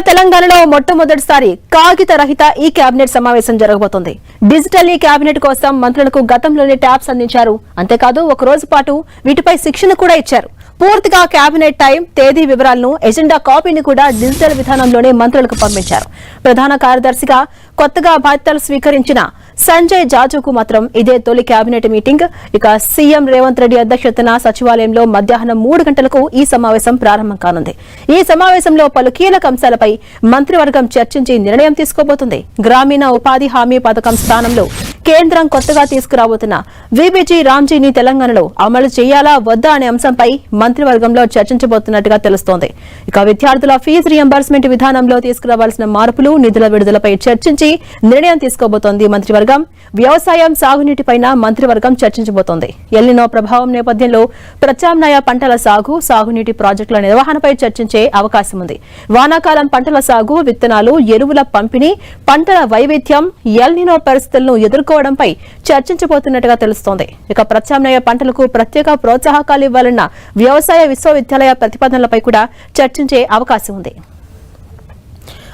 తెలంగాణలో మొట్టమొదటిసారి కాగిత రహిత ఈ కేబినెట్ సమావేశం జరగబోతోంది. డిజిటల్ ఈ కేబినెట్ కోసం మంత్రులకు గతంలోనే ట్యాబ్స్ అందించారు. అంతేకాదు ఒక రోజు పాటు వీటిపై శిక్షణ కూడా ఇచ్చారు. పూర్తిగా కేబినెట్ టైం, తేదీ వివరాలను, ఎజెండా కాపీని కూడా డిజిటల్ విధానంలోనే మంత్రులకు పంపించారు. ప్రధాన కార్యదర్శిగా కొత్తగా బాధ్యతలు స్వీకరించిన సంజయ్ జాజుకు మాత్రం ఇదే తొలి కేబినెట్ మీటింగ్. ఇక సీఎం రేవంత్ రెడ్డి అధ్యక్షతన సచివాలయంలో మధ్యాహ్నం 3 గంటలకు ఈ సమావేశం ప్రారంభం కానుంది. ఈ సమావేశంలో పలు కీలక అంశాలపై మంత్రివర్గం చర్చించి నిర్ణయం తీసుకోబోతుంది. గ్రామీణ ఉపాధి హామీ పథకం స్థానంలో కేంద్రం కొత్తగా తీసుకురాబోతున్న వీబీజీ రామ్జీని తెలంగాణలో అమలు చేయాలా వద్దా అనే అంశంపై మంత్రివర్గంలో చర్చించబోతున్నట్టుగా తెలుస్తోంది. ఇక విద్యార్థుల ఫీజు రియంబర్స్మెంట్ విధానంలో తీసుకురావాల్సిన మార్పులు, నిధుల విడుదలపై చర్చించి నిర్ణయం తీసుకోబోతోంది మంత్రివర్గం. వ్యవసాయం, సాగునీటిపైన మంత్రివర్గం చర్చించబోతోంది. ఎల్నినో ప్రభావం నేపథ్యంలో ప్రత్యామ్నాయ పంటల సాగు, సాగునీటి ప్రాజెక్టుల నిర్వహణపై చర్చించే అవకాశం ఉంది. వానాకాలం పంటల సాగు, విత్తనాలు, ఎరువుల పంపిణీ, పంటల వైవిధ్యం, ఎల్నినో పరిస్థితులను ఎదుర్కోవడంపై చర్చించబోతున్నట్టుగా తెలుస్తోంది. ఇక ప్రత్యామ్నాయ పంటలకు ప్రత్యేక ప్రోత్సాహకాలు ఇవ్వాలన్న వ్యవసాయ విశ్వవిద్యాలయ ప్రతిపాదనలపై కూడా చర్చించే అవకాశం ఉంది.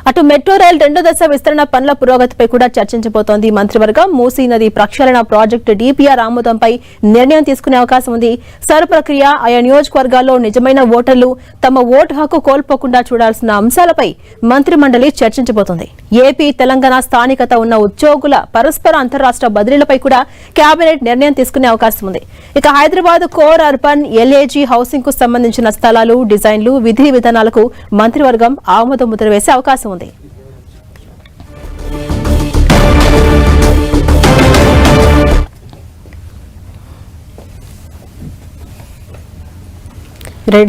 అటు మెట్రో రైల్ 2వ దశ విస్తరణ పనుల పురోగతిపై కూడా చర్చించబోతోంది మంత్రివర్గం. మూసీ నది ప్రక్షాళన ప్రాజెక్టు డీపీఆర్ ఆమోదంపై నిర్ణయం తీసుకునే అవకాశం ఉంది. సర్ ప్రక్రియ, ఆయా నియోజకవర్గాల్లో నిజమైన ఓటర్లు తమ ఓటు హక్కు కోల్పోకుండా చూడాల్సిన అంశాలపై మంత్రిమండలి చర్చించబోతోంది. ఏపీ, తెలంగాణ స్థానికత ఉన్న ఉద్యోగుల పరస్పర అంతర్రాష్ట్ర బదిలీలపై కూడా కేబినెట్ నిర్ణయం తీసుకునే అవకాశం ఉంది. ఇక Hyderabad core urban LAG housing కు సంబంధించిన స్థలాలు, డిజైన్లు, విధి విధానాలకు మంత్రివర్గం ఆమోద ముద్ర వేసే అవకాశం ఉంది.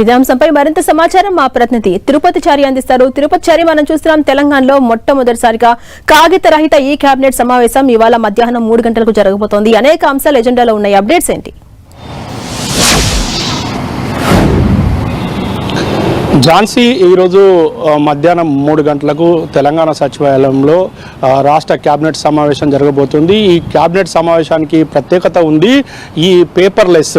ఇదే అంశంపై మరింత సమాచారం మా ప్రతినిధి తిరుపతి చారి అందిస్తారు. తిరుపతి చారి, మనం చూస్తున్నాం తెలంగాణలో మొట్టమొదటిసారిగా కాగిత రహిత ఈ కేబినెట్ సమావేశం ఇవాళ మధ్యాహ్నం 3 గంటలకు జరగబోతోంది. అనేక అంశాలు ఎజెండాలో ఉన్నాయి. అప్డేట్స్ ఏంటి? ఝాన్సీ, ఈరోజు మధ్యాహ్నం 3 గంటలకు తెలంగాణ సచివాలయంలో రాష్ట్ర కేబినెట్ సమావేశం జరగబోతుంది. ఈ కేబినెట్ సమావేశానికి ప్రత్యేకత ఉంది. ఈ పేపర్లెస్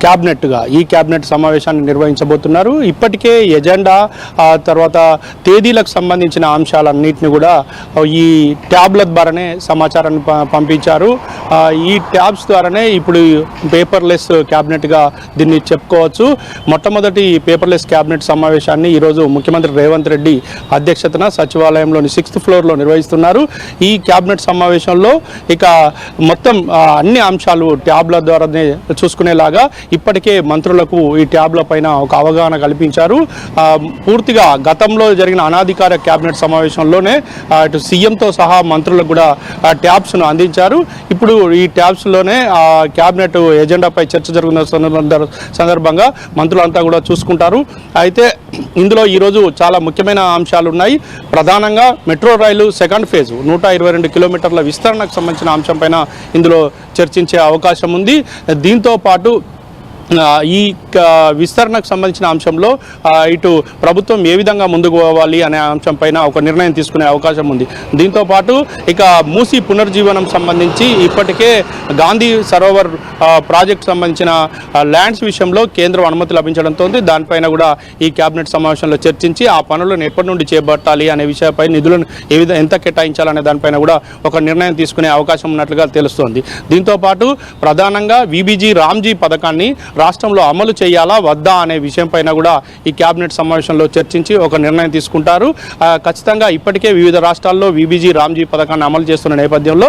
క్యాబినెట్గా ఈ క్యాబినెట్ సమావేశాన్ని నిర్వహించబోతున్నారు. ఇప్పటికే ఎజెండా, తర్వాత తేదీలకు సంబంధించిన అంశాలన్నింటినీ కూడా ఈ ట్యాబ్ల ద్వారానే సమాచారాన్ని పంపించారు. ఈ ట్యాబ్స్ ద్వారానే ఇప్పుడు పేపర్లెస్ క్యాబినెట్గా దీన్ని చెప్పుకోవచ్చు. మొట్టమొదటి పేపర్లెస్ క్యాబినెట్ సమావేశాన్ని ఈరోజు ముఖ్యమంత్రి రేవంత్ రెడ్డి అధ్యక్షతన సచివాలయంలోని 6th ఫ్లోర్లో నిర్వహిస్తున్నారు. ఈ క్యాబినెట్ సమావేశంలో ఇక మొత్తం అన్ని అంశాలు ట్యాబ్ల ద్వారానే చూసుకునేలాగా ఇప్పటికే మంత్రులకు ఈ ట్యాబ్ల పైన ఒక అవగాహన కల్పించారు. పూర్తిగా గతంలో జరిగిన అనాధికార కేబినెట్ సమావేశంలోనే అటు సీఎంతో సహా మంత్రులకు కూడా ట్యాబ్స్ను అందించారు. ఇప్పుడు ఈ ట్యాబ్స్లోనే కేబినెట్ ఎజెండాపై చర్చ జరుగుతున్న సందర్భంగా మంత్రులంతా కూడా చూసుకుంటారు. అయితే ఇందులో ఈరోజు చాలా ముఖ్యమైన అంశాలు ఉన్నాయి. ప్రధానంగా మెట్రో రైలు 2nd ఫేజ్ 122 కిలోమీటర్ల విస్తరణకు సంబంధించిన అంశం పైన ఇందులో చర్చించే అవకాశం ఉంది. దీంతో పాటు ఈ విస్తరణకు సంబంధించిన అంశంలో ఇటు ప్రభుత్వం ఏ విధంగా ముందుకు పోవాలి అనే అంశం పైన ఒక నిర్ణయం తీసుకునే అవకాశం ఉంది. దీంతోపాటు ఇక మూసీ పునర్జీవనం సంబంధించి ఇప్పటికే గాంధీ సరోవర్ ప్రాజెక్టు సంబంధించిన ల్యాండ్స్ విషయంలో కేంద్రం అనుమతి లభించడంతో దానిపైన కూడా ఈ కేబినెట్ సమావేశంలో చర్చించి ఆ పనులను ఎప్పటి నుండి చేపట్టాలి అనే విషయంపై నిధులను ఎంత కేటాయించాలనే దానిపైన కూడా ఒక నిర్ణయం తీసుకునే అవకాశం ఉన్నట్లుగా తెలుస్తోంది. దీంతోపాటు ప్రధానంగా వీబీజీ రామ్జీ పథకాన్ని రాష్ట్రంలో అమలు చేయాలా వద్దా అనే విషయం పైన కూడా ఈ కేబినెట్ సమావేశంలో చర్చించి ఒక నిర్ణయం తీసుకుంటారు. ఖచ్చితంగా ఇప్పటికే వివిధ రాష్ట్రాల్లో వీబీజీ రామ్జీ పథకాన్ని అమలు చేస్తున్న నేపథ్యంలో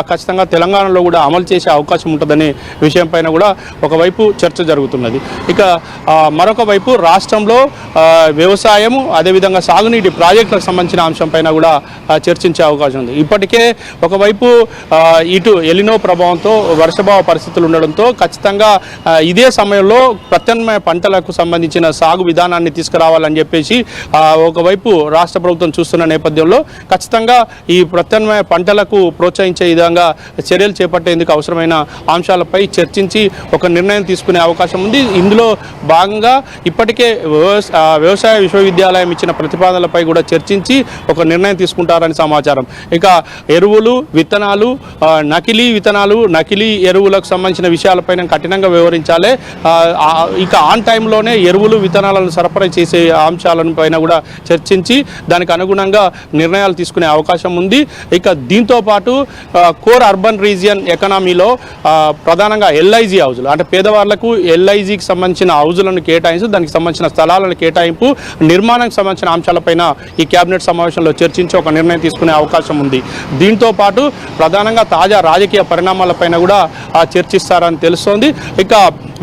ఖచ్చితంగా తెలంగాణలో కూడా అమలు చేసే అవకాశం ఉంటుందనే విషయం పైన కూడా ఒకవైపు చర్చ జరుగుతున్నది. ఇక మరొక వైపు రాష్ట్రంలో వ్యవసాయము, అదేవిధంగా సాగునీటి ప్రాజెక్టులకు సంబంధించిన అంశం పైన కూడా చర్చించే అవకాశం ఉంది. ఇప్పటికే ఒకవైపు ఇటు ఎలినో ప్రభావంతో వర్షభావ పరిస్థితులు ఉండడంతో ఖచ్చితంగా ఇదే సమయంలో ప్రత్యామ్నాయ పంటలకు సంబంధించిన సాగు విధానాన్ని తీసుకురావాలని చెప్పేసి ఒకవైపు రాష్ట్ర ప్రభుత్వం చూస్తున్న నేపథ్యంలో ఖచ్చితంగా ఈ ప్రత్యామ్నాయ పంటలకు ప్రోత్సహించే విధంగా చర్యలు చేపట్టేందుకు అవసరమైన అంశాలపై చర్చించి ఒక నిర్ణయం తీసుకునే అవకాశం ఉంది. ఇందులో భాగంగా ఇప్పటికే వ్యవసాయ విశ్వవిద్యాలయం ఇచ్చిన ప్రతిపాదనలపై కూడా చర్చించి ఒక నిర్ణయం తీసుకుంటారని సమాచారం. ఇక ఎరువులు, విత్తనాలు, నకిలీ విత్తనాలు, నకిలీ ఎరువులకు సంబంధించిన విషయాలపైన కఠినంగా వ్యవహరించాలి. ఇక ఆన్ టైంలోనే ఎరువులు విత్తనాలను సరఫరా చేసే అంశాలను పైన కూడా చర్చించి దానికి అనుగుణంగా నిర్ణయాలు తీసుకునే అవకాశం ఉంది. ఇక దీంతో పాటు కోర్ అర్బన్ రీజియన్ ఎకనామీలో ప్రధానంగా ఎల్ఐజీ హౌజులు అంటే పేదవాళ్లకు ఎల్ఐజీకి సంబంధించిన హౌజులను కేటాయించి దానికి సంబంధించిన స్థలాలను కేటాయింపు నిర్మాణానికి సంబంధించిన అంశాలపైన ఈ కేబినెట్ సమావేశంలో చర్చించి ఒక నిర్ణయం తీసుకునే అవకాశం ఉంది. దీంతో పాటు ప్రధానంగా తాజా రాజకీయ పరిణామాలపైన కూడా చర్చిస్తారని తెలుస్తోంది. ఇక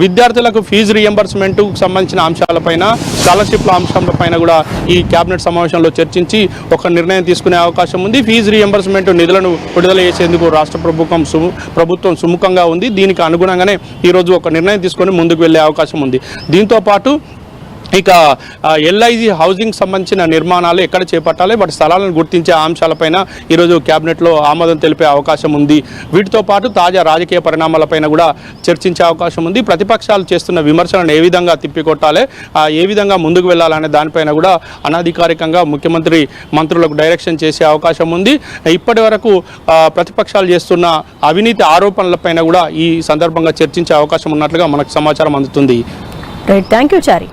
విద్యార్థులకు ఫీజు రియంబర్స్మెంట్కు సంబంధించిన అంశాలపైన స్కాలర్షిప్ల అంశాలపైన కూడా ఈ కేబినెట్ సమావేశంలో చర్చించి ఒక నిర్ణయం తీసుకునే అవకాశం ఉంది. ఫీజు రియంబర్స్మెంట్ నిధులను విడుదల చేసేందుకు రాష్ట్ర ప్రభుత్వం సుముఖంగా ఉంది. దీనికి అనుగుణంగానే ఈరోజు ఒక నిర్ణయం తీసుకొని ముందుకు వెళ్ళే అవకాశం ఉంది. దీంతో పాటు ఇక ఎల్ఐజీ హౌసింగ్ సంబంధించిన నిర్మాణాలు ఎక్కడ చేపట్టాలి, వాటి స్థలాలను గుర్తించే అంశాలపైన ఈరోజు క్యాబినెట్లో ఆమోదం తెలిపే అవకాశం ఉంది. వీటితో పాటు తాజా రాజకీయ పరిణామాలపైన కూడా చర్చించే అవకాశం ఉంది. ప్రతిపక్షాలు చేస్తున్న విమర్శలను ఏ విధంగా తిప్పికొట్టాలి, ఏ విధంగా ముందుకు వెళ్ళాలనే దానిపైన కూడా అనధికారికంగా ముఖ్యమంత్రి మంత్రులకు డైరెక్షన్ చేసే అవకాశం ఉంది. ఇప్పటి వరకు ప్రతిపక్షాలు చేస్తున్న అవినీతి ఆరోపణలపైన కూడా ఈ సందర్భంగా చర్చించే అవకాశం ఉన్నట్లుగా మనకు సమాచారం అందుతుంది. Right, thank you Chari.